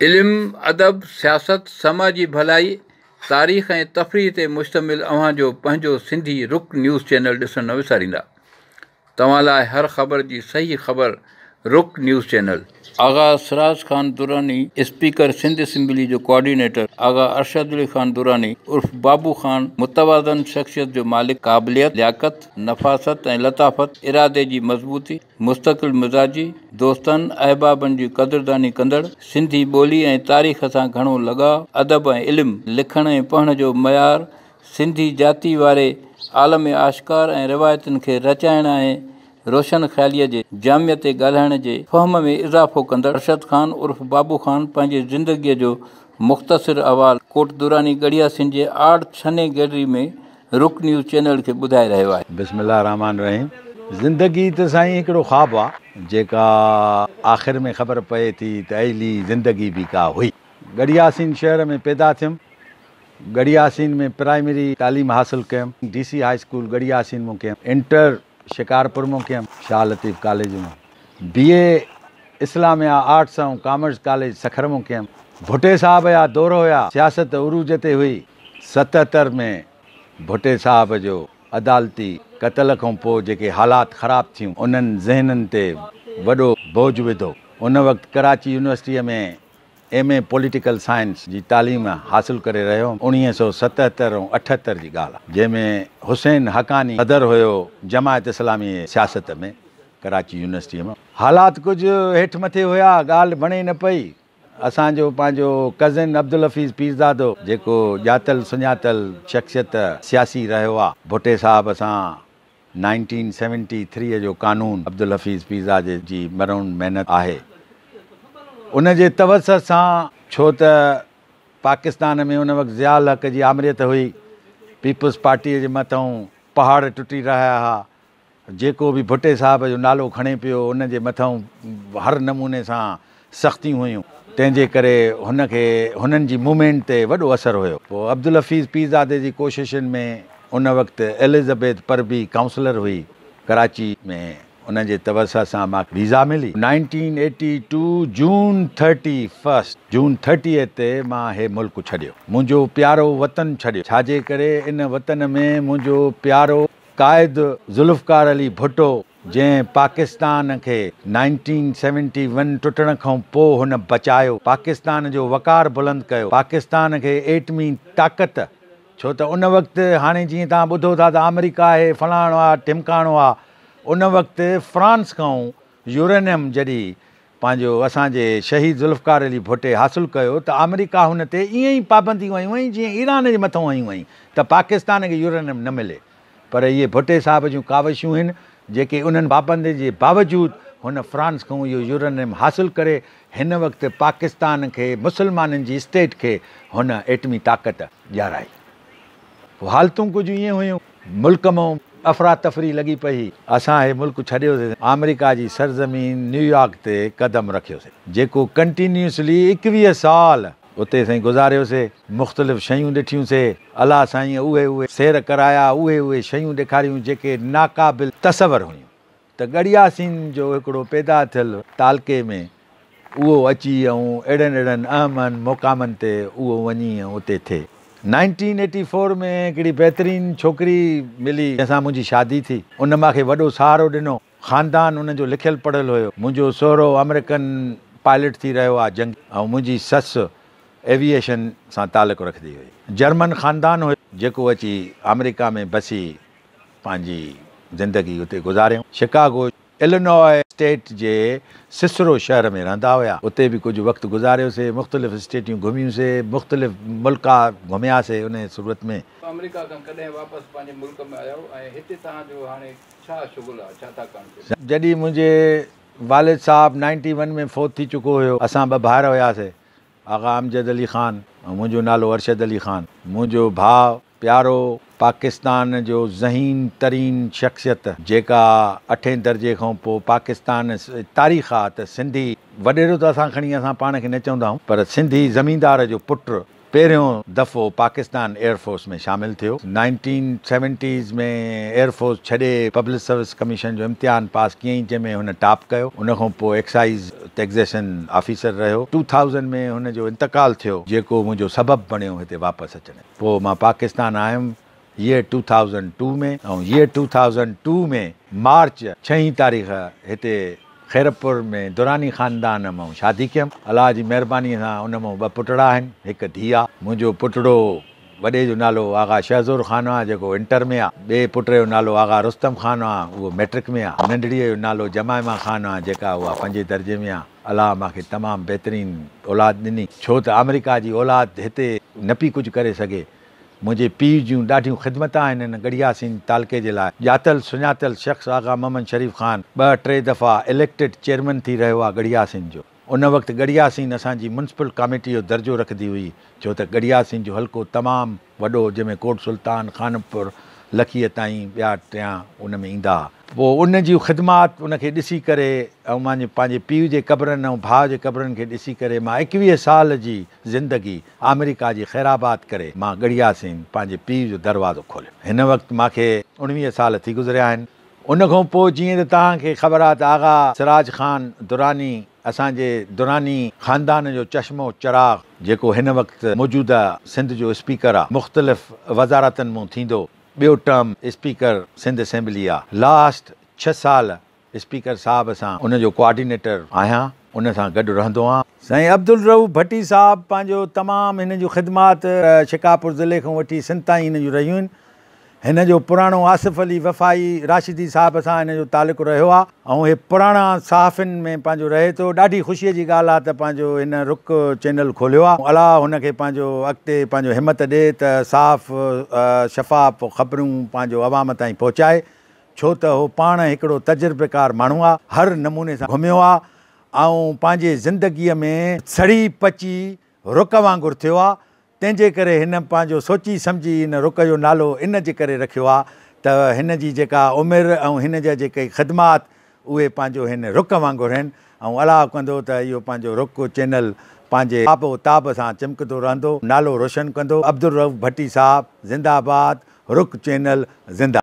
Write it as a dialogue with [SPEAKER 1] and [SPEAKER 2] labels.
[SPEAKER 1] इल्म, अदब, सियासत, समाजी भलाई, तारीख़ ऐं तफ़रीह ते मुश्तमिल अव्हांजो पंहिंजो सिंधी रुख न्यूज़ चैनल ॾिसणु न विसारींदा। तव्हां लाइ हर ख़बर जी सही ख़बर रुख न्यूज़ चैनल। आगा सिराज ख़ान दुरानी, स्पीकर सिंध असेंबली जो कोऑर्डिनेटर आगा अरशद अली ख़ान दुरानी उर्फ बाबू ख़ान मुतवाज़न शख्सियत जो मालिक, क़ाबिलियत, लियाकत, नफ़ासत ऐं लताफ़त, इरादे जी मज़बूती, मुस्तक़िल मिज़ाजी, दोस्तनि अहबाबनि जी क़दरदानी कंदड़, सिंधी ॿोली ऐं तारीख़ सां घणो लॻाव, अदब ऐं इल्मु, लिखण ऐं पढ़ण जो मयार, सिंधी जाती वारे आलम आश्कार ऐं रिवायतुनि खे रचाइण ऐं रोशन ख़्यालीअ जे जामियत ते ॻाल्हाइण जे फ़हम में इज़ाफ़ो कंदड़ अरशद ख़ान उर्फ बाबू ख़ान पंहिंजे ज़िंदगीअ जो मुख़्तसिर अहवाल कोट दुरानी गढ़िया सिंध जे आर्ट छने गैलरी में रुख न्यूज़ चैनल खे ॿुधाए रहियो आहे।
[SPEAKER 2] बिस्मिल्लाह रहमान रहीम। ज़िंदगी त साईं हिकिड़ो ख़्वाबु आहे जेका आख़िर में ख़बर पए थी त अहिली ज़िंदगी बि का हुई। गढ़ियासीन शहर में पैदा थियुमि। गढ़ियासीन में प्राइमरी तालीम हासिलु कयुमि। DC हाई स्कूल गढ़ियासीन में कयुमि। इंटर शिकारपुर में कयुमि, शाह लतीफ़ कॉलेज में। BA इस्लामिया आर्ट्स ऐं कॉमर्स कॉलेज सखर में कयुमि। भुटे साहब जा दौर हुया, सियासत उरूज ते हुई। 77 में भुटे साहब जो अदालती क़तल खां पोइ जेके हालात ख़राब थियूं उन्हनि ज़हननि ते वॾो बोझ विधो। उन वक़्तु कराची यूनिवर्सिटीअ में MA पॉलिटिकल साइंस जी तालीम हासिलु करे रहियो हुउमि। 1977 ऐं 78 जी ॻाल्हि आहे, जंहिंमें हुसैन हक़ानी सदर हुयो जमायत इस्लामी सियासत में कराची यूनिवर्सिटीअ में। हालात कुझु हेठि मथे हुया, ॻाल्हि बणे न पई। असांजो पंहिंजो कज़िन अब्दुल हफ़ीज़ पीरज़ादो जेको ॼातल सुञातल शख़्सियत सियासी रहियो आहे, भुटे साहब सां 1973 जो कानून अब्दुल हफ़ीज़ पीरज़ादे जी मरून महिनत आहे, उन जे तवसत सां, छो त पाकिस्तान में उन वक़्तु ज़ियाउल हक़ जी आमरियत हुई, पीपुल्स पार्टीअ जे मथां पहाड़ टुटी रहिया हुआ। जेको बि भुटे साहब जो नालो खणे पियो उन जे मथां हर नमूने सां सख़्तियूं हुयूं। तंहिंजे करे हुननि जी मूवमेंट ते वॾो असरु हुयो। पोइ अब्दुल हफ़ीज़ पीरज़ादे जी कोशिशुनि में उन वक़्तु एलिज़ाबेथ परबी काउंसलर हुई कराची में, उन जे तवसत सां मूंखे वीज़ा मिली। 1982 जून 30 ते मां हे मुल्क छॾियो, मुंहिंजो प्यारो वतन छॾियो। छाजे करे? इन वतन में मुंहिंजो प्यारो क़ाइद ज़ुल्फ़कार अली भुट्टो, जंहिं पाकिस्तान खे 1971 टुटण खां पोइ हुन बचायो, पाकिस्तान जो वक़ार बुलंद कयो, पाकिस्तान खे एटमी ताक़त, छो त उन वक़्तु हाणे जीअं तव्हां ॿुधो था त अमेरिका आहे, फलाणो आहे, टिमकाणो आहे, उन वक़्तु फ्रांस खां यूरेनियम जॾहिं पंहिंजो असांजे शहीद ज़ुल्फ़कार अली भुट्टे हासिलु कयो त अमेरिका हुन ते ईअं ई पाबंदियूं आयूं आहिनि जीअं ईरान जे मथां आयूं आहिनि त पाकिस्तान खे यूरेनियम न मिले। पर इहे भुट्टे साहब जूं काविशूं आहिनि जेके उन्हनि पाबंदी जे बावजूदु हुन फ्रांस खां इहो यूरेनियम हासिलु करे हिन वक़्तु पाकिस्तान खे, मुसलमाननि जी स्टेट खे हुन एटमी ताक़त ॾियाराई। पोइ हालतूं कुझु ईअं हुयूं, मुल्क में अफ़रा तफ़री लॻी पई। असां हे मुल्क छॾियोसीं, अमेरिका जी सरज़मीन न्यूयॉर्क ते क़दम रखियोसीं, जेको कंटिन्यूसली 21 साल उते साईं गुज़ारियोसीं। मुख़्तलिफ़ शयूं ॾिठियूंसीं, अलाह साईं उहे सैर कराया, उहे शयूं ॾेखारियूं जेके नाक़ाबिल तसवर हुयूं। त गढ़ियासीन जो हिकिड़ो पैदा थियल तालके में उहो अची ऐं अहिड़नि अहमनि मुक़ामनि ते उहो वञी ऐं उते थिए। 1984 में हिकिड़ी बहितरीनु छोकिरी मिली जंहिंसां मुंहिंजी शादी थी। उन मूंखे वॾो सहारो ॾिनो। ख़ानदान उनजो लिखियलु पढ़ियलु हुयो। मुंहिंजो सहुरो अमेरिकन पायलट थी रहियो आहे जंग, ऐं मुंहिंजी ससु एविएशन सां तालुक़ु रखंदी हुई। जर्मन ख़ानदान हुयो जेको अची अमेरिका में बसी पंहिंजी ज़िंदगी उते गुज़ारियऊं। शिकागो इलिनॉय स्टेट जे सिसरो शहर में रहंदा हुया, उते बि कुझु वक़्तु गुज़ारियोसीं। मुख़्तलिफ़ स्टेटियूं घुमियूंसीं, मुख़्तलिफ़ मुल्का घुमियासीं। उन सूरत में
[SPEAKER 1] अमेरिका खां कॾहिं वापसि पंहिंजे मुल्क में आयो ऐं हिते तव्हांजो हाणे छा शुगुल आहे, छा था करणु?
[SPEAKER 2] जॾहिं मुंहिंजे वालिद साहब 91 में फ़ौत थी चुको हुयो, असां ॿ भाउर हुयासीं, आगा अमजद अली ख़ान ऐं मुंहिंजो नालो अरशद अली ख़ान। मुंहिंजो भाउ प्यारो पाकिस्तान जो ज़हीन तरीन शख़्सियत जेका 8 दर्जे खां पोइ पाकिस्तान तारीख़ आहे त सिंधी वॾेरो त असां खणी असां पाण खे न चवंदा आहियूं, पर सिंधी ज़मींदार जो पुटु पहिरियों दफ़ो पाकिस्तान एयरफोर्स में शामिल थियो। 1970s में एयरफोर्स छॾे पब्लिक सर्विस कमीशन जो इम्तिहान पास कयईं, जंहिंमें हुन टॉप कयो। उनखां पोइ एक्साइज़ टैक्सेशन ऑफिसर रहियो। 2000 में हुनजो इंतकाल थियो, जेको मुंहिंजो सबबु बणियो हिते वापसि अचण। पोइ मां पाकिस्तान आयुमि ईयर 2002 में, ऐं ईयर 2002 में मार्च 6 तारीख़ हिते खैरपुर में दुरानी ख़ानदान मां शादी कयमि। अलाह जी महिरबानीअ सां उन मां 2 पुटड़ा आहिनि, हिकु धीउ आहे। मुंहिंजो पुटड़ो वॾे जो नालो आगा शहज़ोर ख़ान आहे, जेको इंटर में आहे। ॿिए पुट जो नालो आगा रुस्तम ख़ान आहे, उहो मैट्रिक में आहे। नंढड़ीअ जो नालो जमाइमा ख़ान आहे, जेका उहा 5 दर्जे में आहे। अलाह मूंखे तमामु बहितरीनु औलाद ॾिनी, छो त अमेरिका जी औलाद हिते न पई कुझु करे सघे। मुंहिंजे पीउ जूं ॾाढियूं ख़िदमत आहिनि हिन गड़ियासीन तालके जे लाइ। ॼातल सुञातल शख़्स आगा मोहम्मद शरीफ़ ख़ान 2-3 दफ़ा इलेक्टेड चेयरमैन थी रहियो आहे गड़ियासीन जो। उन वक़्तु गड़ियासीन असांजी म्युनिसिपल कमेटी जो दर्जो रखंदी हुई, छो त गड़ियासीन जो हल्को तमामु वॾो, जंहिंमें कोट सुल्तान, खानपुर, लखीअ ताईं ॿिया 3 उन में ईंदा हुआ। पोइ उन जूं ख़िदमात उनखे ॾिसी करे ऐं मुंहिंजे पंहिंजे पीउ जे क़बरनि ऐं भाउ जे क़बरनि खे ॾिसी करे मां 21 साल जी ज़िंदगी अमेरिका जी ख़ैराबाद करे मां गड़ियासीन पंहिंजे पीउ जो दरवाज़ो खोलियो। हिन वक़्तु मूंखे 19 साल थी गुज़रिया आहिनि। उनखां पोइ जीअं त तव्हांखे ख़बर आहे त आगा सिराज ख़ान दुरानी असांजे दुरानी ख़ानदान जो चश्मो चिराग, जेको हिन वक़्तु मौजूदा सिंध जो स्पीकर आहे, मुख़्तलिफ़ वज़ारतनि मां थींदो। ॿियो टर्म स्पीकर सिंध असेंबली आहे। लास्ट 6 साल स्पीकर साहब सां उनजो कोऑर्डिनेटर आहियां, उन सां गॾु रहंदो आहियां। साईं अब्दुल रऊफ़ भट्टी साहब पंहिंजो तमामु हिन जूं ख़िदमात शिकापुर ज़िले खां वठी सिंध ताईं हिन जूं रहियूं आहिनि। हिन जो पुराणो आसिफ़ अली वफ़ाई राशिदी साहब सां हिन जो तालुक़ु रहियो आहे, ऐं हे पुराणा सहाफ़िन में पंहिंजो रहे थो। ॾाढी ख़ुशीअ जी ॻाल्हि आहे त पंहिंजो हिन रुख चैनल खोलियो आहे। अलाह हुनखे पंहिंजो अॻिते पंहिंजो हिमत ॾिए त साफ़ शफ़ाफ़ ख़बरूं पंहिंजो अवाम ताईं पहुचाए, छो त उहो पाण हिकिड़ो तजुर्बेकार माण्हू आहे, हर नमूने सां घुमियो आहे ऐं पंहिंजे ज़िंदगीअ में सड़ी पची रुख वांगुरु थियो आहे। तंहिंजे करे हिन पंहिंजो सोची सम्झी हिन रुख जो नालो इन जे करे रखियो आहे त हिन जी जेका उमिरि ऐं हिन जा जेके ख़िदमात उहे पंहिंजो हिन रुख वांगुरु आहिनि। ऐं अलाह कंदो त इहो पंहिंजो रुख चैनल पंहिंजे आबो ताब सां चिमकंदो रहंदो, नालो रोशन कंदो। अब्दुल रऊफ़ भट्टी साहब ज़िंदाबाद, रुख चैनल ज़िंदा।